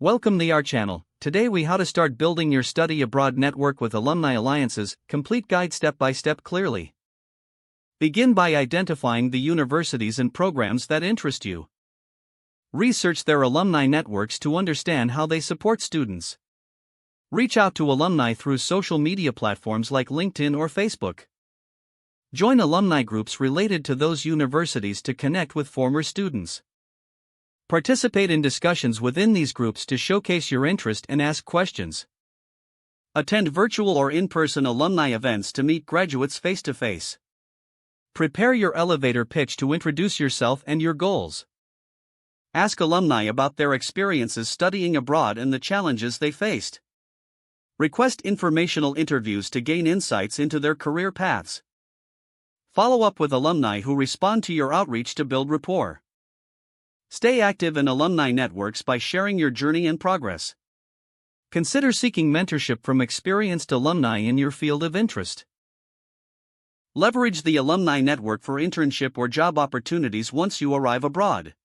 Welcome to our channel. Today we how to start building your study abroad network with Alumni Alliances, complete guide step by step clearly. Begin by identifying the universities and programs that interest you. Research their alumni networks to understand how they support students. Reach out to alumni through social media platforms like LinkedIn or Facebook. Join alumni groups related to those universities to connect with former students. Participate in discussions within these groups to showcase your interest and ask questions. Attend virtual or in-person alumni events to meet graduates face-to-face. Prepare your elevator pitch to introduce yourself and your goals. Ask alumni about their experiences studying abroad and the challenges they faced. Request informational interviews to gain insights into their career paths. Follow up with alumni who respond to your outreach to build rapport. Stay active in alumni networks by sharing your journey and progress. Consider seeking mentorship from experienced alumni in your field of interest. Leverage the alumni network for internship or job opportunities once you arrive abroad.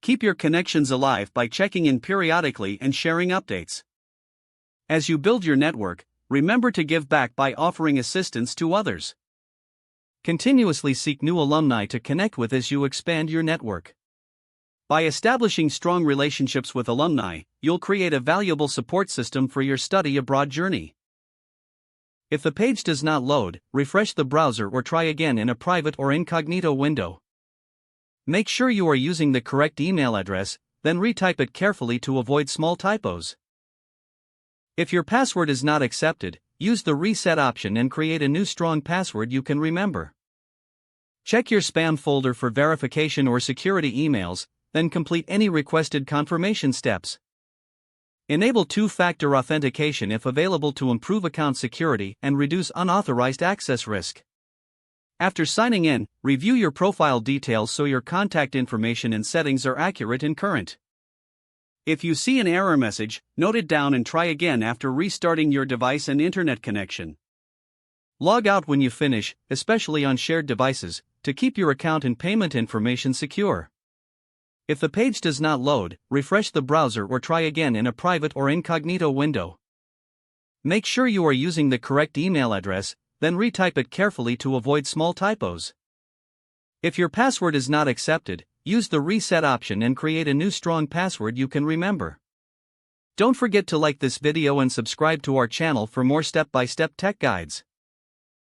Keep your connections alive by checking in periodically and sharing updates. As you build your network, remember to give back by offering assistance to others. Continuously seek new alumni to connect with as you expand your network. By establishing strong relationships with alumni, you'll create a valuable support system for your study abroad journey. If the page does not load, refresh the browser or try again in a private or incognito window. Make sure you are using the correct email address, then retype it carefully to avoid small typos. If your password is not accepted, use the reset option and create a new strong password you can remember. Check your spam folder for verification or security emails, then complete any requested confirmation steps. Enable two-factor authentication if available to improve account security and reduce unauthorized access risk. After signing in, review your profile details so your contact information and settings are accurate and current. If you see an error message, note it down and try again after restarting your device and internet connection. Log out when you finish, especially on shared devices, to keep your account and payment information secure. If the page does not load, refresh the browser or try again in a private or incognito window. Make sure you are using the correct email address, then retype it carefully to avoid small typos. If your password is not accepted, use the reset option and create a new strong password you can remember. Don't forget to like this video and subscribe to our channel for more step-by-step tech guides.